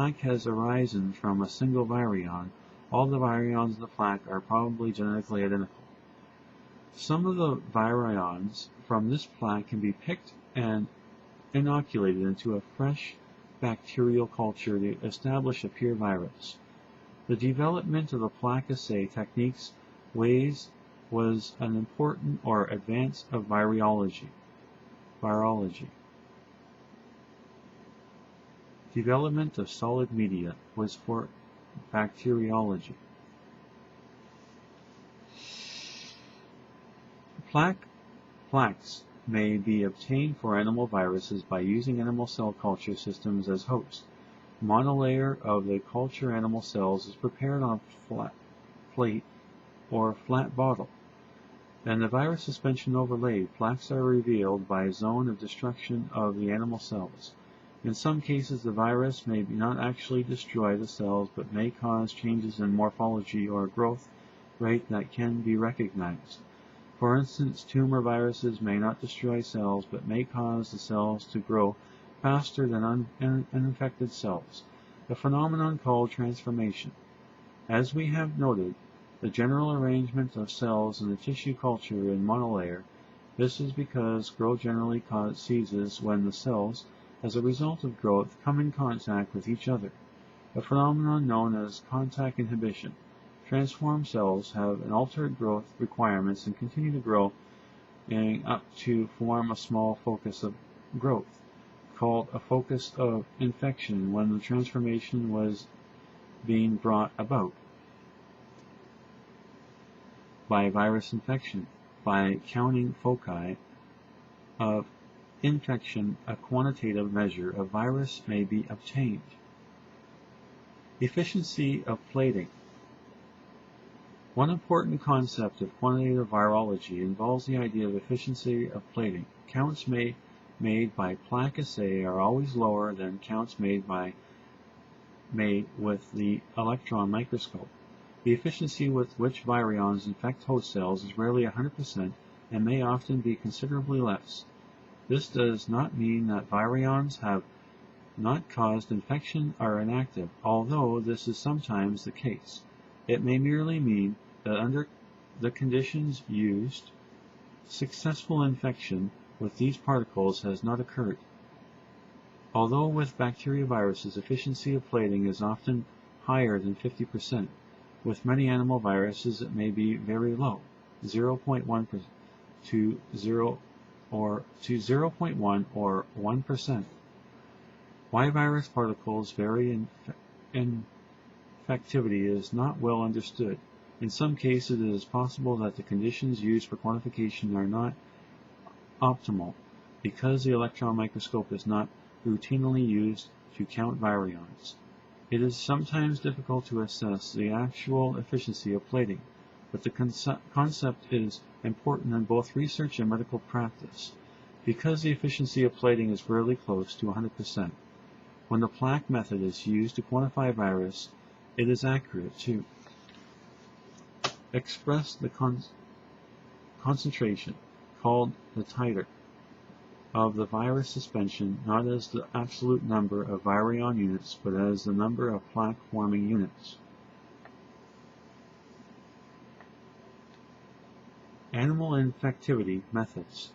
plaque has arisen from a single virion, all the virions in the plaque are probably genetically identical. Some of the virions from this plaque can be picked and inoculated into a fresh bacterial culture to establish a pure virus. The development of the plaque assay techniques was an important advance of virology. Development of solid media was for bacteriology. Plaques may be obtained for animal viruses by using animal cell culture systems as host. Monolayer of the culture animal cells is prepared on a flat plate or flat bottle. Then the virus suspension overlaid, plaques are revealed by a zone of destruction of the animal cells. In some cases, the virus may not actually destroy the cells, but may cause changes in morphology or growth rate that can be recognized. For instance, tumor viruses may not destroy cells, but may cause the cells to grow faster than uninfected cells, a phenomenon called transformation. As we have noted, the general arrangement of cells in the tissue culture in monolayer, this is because growth generally ceases when the cells, as a result of growth, come in contact with each other, a phenomenon known as contact inhibition. Transformed cells have an altered growth requirements and continue to grow up to form a small focus of growth, called a focus of infection when the transformation was being brought about by virus infection. By counting foci of infection, a quantitative measure of virus may be obtained. Efficiency of plating. One important concept of quantitative virology involves the idea of efficiency of plating. Counts made by plaque assay are always lower than counts made with the electron microscope. The efficiency with which virions infect host cells is rarely 100% and may often be considerably less. This does not mean that virions have not caused infection or inactive, although this is sometimes the case. It may merely mean that under the conditions used, successful infection with these particles has not occurred. Although with bacterioviruses, efficiency of plating is often higher than 50%, with many animal viruses it may be very low, 0.1% to 0.1 or 1%. Why virus particles vary in infectivity is not well understood. In some cases, it is possible that the conditions used for quantification are not optimal, because the electron microscope is not routinely used to count virions. It is sometimes difficult to assess the actual efficiency of plating, but the concept is important in both research and medical practice, because the efficiency of plating is rarely close to 100%. When the plaque method is used to quantify virus, it is accurate to express the concentration, called the titer, of the virus suspension not as the absolute number of virion units, but as the number of plaque-forming units. Animal infectivity methods.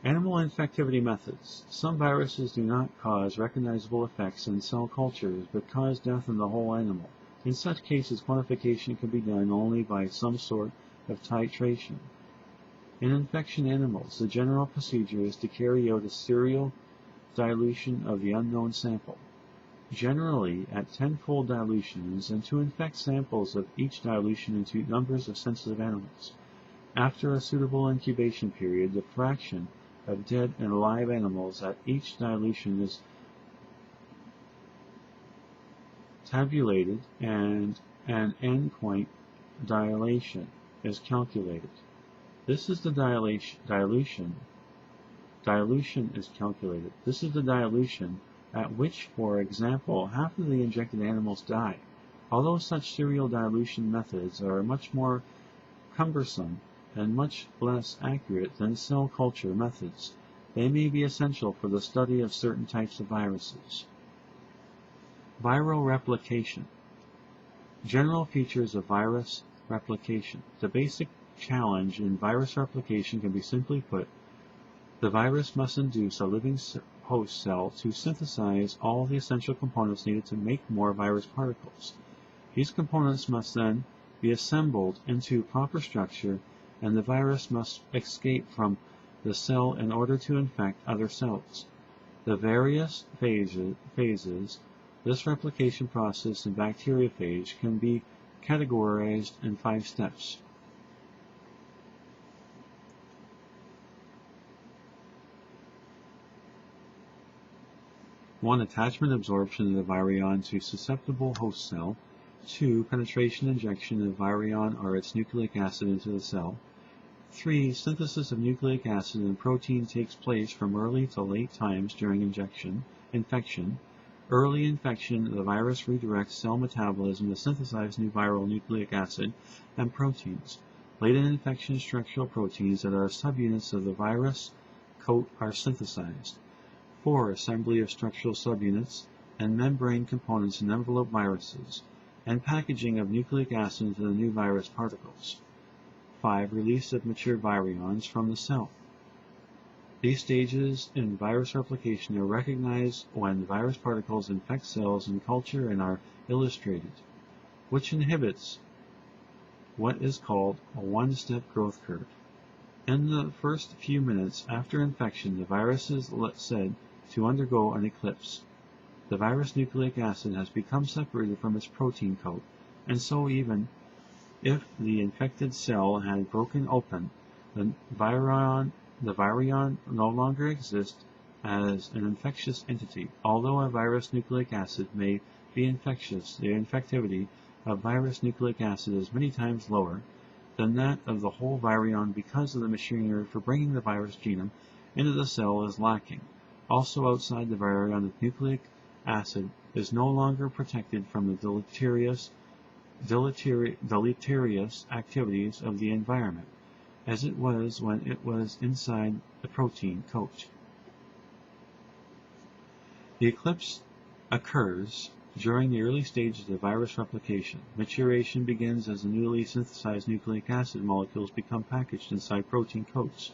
Animal infectivity methods. Some viruses do not cause recognizable effects in cell cultures, but cause death in the whole animal. In such cases, quantification can be done only by some sort of titration. In infection animals, the general procedure is to carry out a serial dilution of the unknown sample, generally at tenfold dilutions, and to infect samples of each dilution into numbers of sensitive animals. After a suitable incubation period, the fraction of dead and alive animals at each dilution is tabulated and an endpoint dilation is calculated. This is the dilution is calculated. This is the dilution at which, for example, half of the injected animals die. Although such serial dilution methods are much more cumbersome and much less accurate than cell culture methods, They may be essential for the study of certain types of viruses. Viral replication. General features of virus replication. The basic challenge in virus replication can be simply put: the virus must induce a living host cell to synthesize all the essential components needed to make more virus particles. These components must then be assembled into proper structure, and the virus must escape from the cell in order to infect other cells. The various phases this replication process in bacteriophage can be categorized in 5 steps. One, attachment absorption of the virion to susceptible host cell. 2, penetration injection of virion or its nucleic acid into the cell. 3, synthesis of nucleic acid and protein takes place from early to late times during infection. Early infection, the virus redirects cell metabolism to synthesize new viral nucleic acid and proteins. Late in infection, structural proteins that are subunits of the virus coat are synthesized. 4, assembly of structural subunits and membrane components in envelope viruses, and packaging of nucleic acid into the new virus particles. 5, release of mature virions from the cell. These stages in virus replication are recognized when virus particles infect cells in culture and are illustrated, which inhibits what is called a one-step growth curve. In the first few minutes after infection, the virus is said to undergo an eclipse. The virus nucleic acid has become separated from its protein coat, and so even if the infected cell had broken open, the virion no longer exists as an infectious entity. Although a virus nucleic acid may be infectious, the infectivity of virus nucleic acid is many times lower than that of the whole virion because of the machinery for bringing the virus genome into the cell is lacking. Also outside the virion, the nucleic acid is no longer protected from the deleterious activities of the environment, as it was when it was inside the protein coat. The eclipse occurs during the early stages of virus replication. Maturation begins as the newly synthesized nucleic acid molecules become packaged inside protein coats.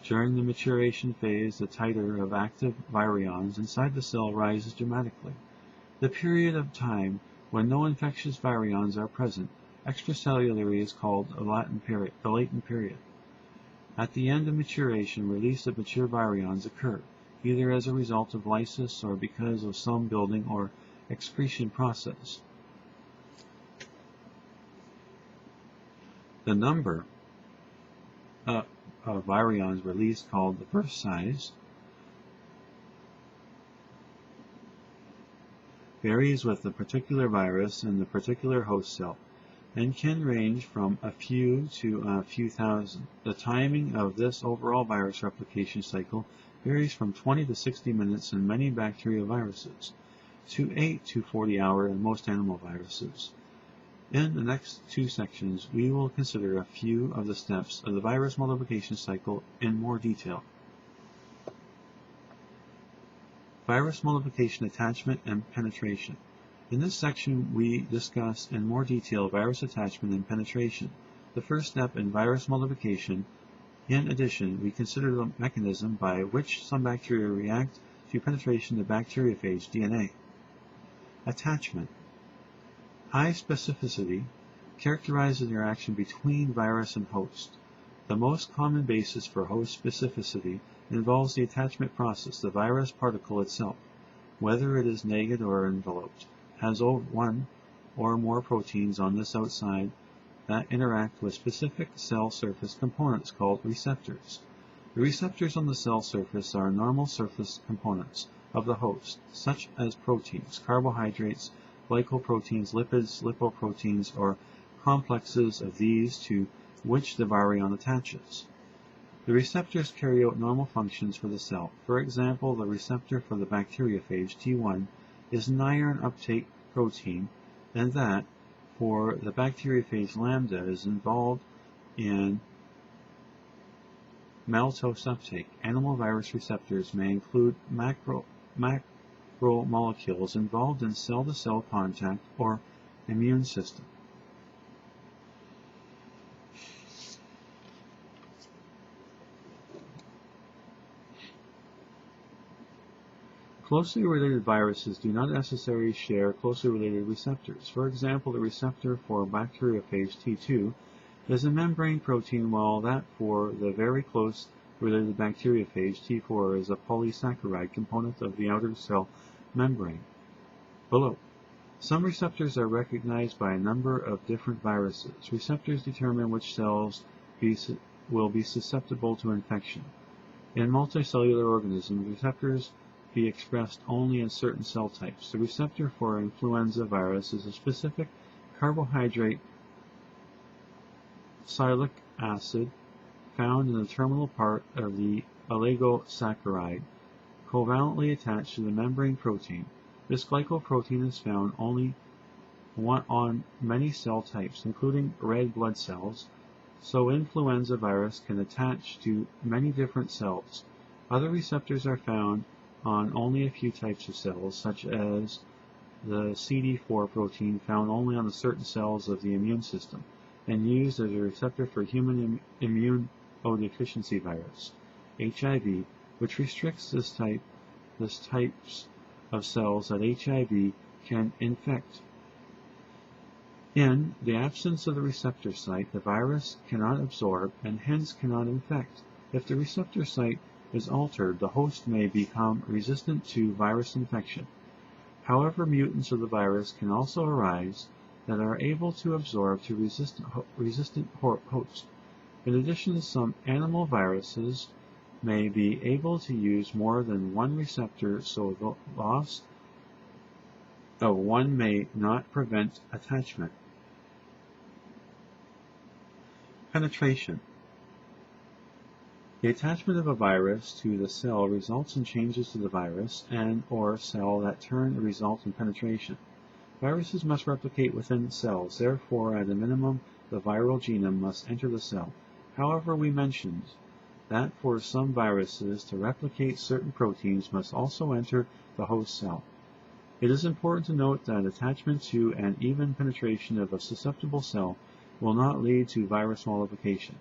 During the maturation phase, the titer of active virions inside the cell rises dramatically. The period of time when no infectious virions are present extracellularly is called the latent period. At the end of maturation, release of mature virions occur, either as a result of lysis or because of some building or excretion process. The number of virions released, called the burst size, varies with the particular virus and the particular host cell, and can range from a few to a few thousand. The timing of this overall virus replication cycle varies from 20 to 60 minutes in many bacterioviruses, to 8 to 40 hours in most animal viruses. In the next 2 sections, we will consider a few of the steps of the virus multiplication cycle in more detail. Virus multiplication, attachment, and penetration. In this section, we discuss in more detail virus attachment and penetration, the first step in virus multiplication. In addition, we consider the mechanism by which some bacteria react to penetration of bacteriophage DNA. Attachment. High specificity characterizes the interaction between virus and host. The most common basis for host specificity involves the attachment process. The virus particle itself, whether it is naked or enveloped, has one or more proteins on this outside that interact with specific cell surface components called receptors. The receptors on the cell surface are normal surface components of the host, such as proteins, carbohydrates, glycoproteins, lipids, lipoproteins, or complexes of these to which the virion attaches. The receptors carry out normal functions for the cell. For example, the receptor for the bacteriophage, T1, is an iron uptake protein, and that for the bacteriophage lambda is involved in Maltose uptake. Animal virus receptors may include macromolecules involved in cell-to-cell contact or immune system. Closely related viruses do not necessarily share closely related receptors. For example, the receptor for bacteriophage T2 is a membrane protein, while that for the very close related bacteriophage T4 is a polysaccharide component of the outer cell membrane. Below. Some receptors are recognized by a number of different viruses. Receptors determine which cells will be susceptible to infection. In multicellular organisms, receptors be expressed only in certain cell types. The receptor for influenza virus is a specific carbohydrate sialic acid found in the terminal part of the oligosaccharide, covalently attached to the membrane protein. This glycoprotein is found only on many cell types, including red blood cells, so influenza virus can attach to many different cells. Other receptors are found on only a few types of cells, such as the CD4 protein found only on certain cells of the immune system, and used as a receptor for human immunodeficiency virus, HIV, which restricts this types of cells that HIV can infect. In the absence of the receptor site, the virus cannot absorb and hence cannot infect. If the receptor site is altered, the host may become resistant to virus infection. However, mutants of the virus can also arise that are able to absorb to resistant host. In addition, some animal viruses may be able to use more than one receptor, so the loss of one may not prevent attachment. Penetration. The attachment of a virus to the cell results in changes to the virus and/or cell that turn result in penetration. Viruses must replicate within cells, therefore, at a minimum, the viral genome must enter the cell. However, we mentioned that for some viruses to replicate, certain proteins must also enter the host cell. It is important to note that attachment to and even penetration of a susceptible cell will not lead to virus multiplication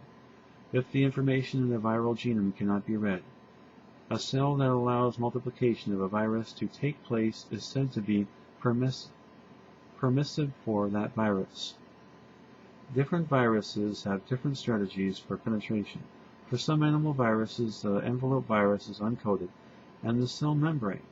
if the information in the viral genome cannot be read. A cell that allows multiplication of a virus to take place is said to be permissive for that virus. Different viruses have different strategies for penetration. For some animal viruses, the envelope virus is uncoated, and the cell membrane.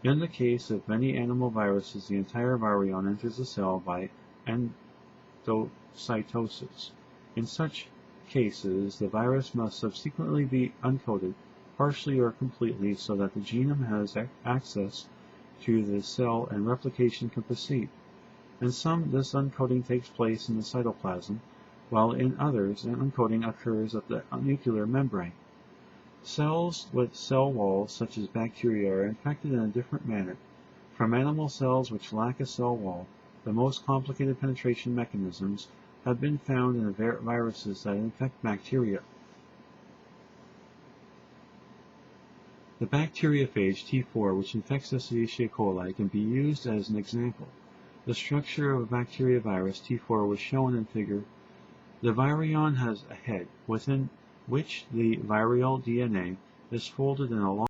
In the case of many animal viruses, the entire virion enters the cell by endocytosis. In such cases, the virus must subsequently be uncoated, partially or completely, so that the genome has access to the cell and replication can proceed. In some, this uncoating takes place in the cytoplasm, while in others, an uncoating occurs at the nuclear membrane. Cells with cell walls, such as bacteria, are infected in a different manner. From animal cells which lack a cell wall, the most complicated penetration mechanisms have been found in viruses that infect bacteria. The bacteriophage T4, which infects Escherichia coli, can be used as an example. The structure of a bacteria virus T4 was shown in figure. The virion has a head, within which the viral DNA is folded in a long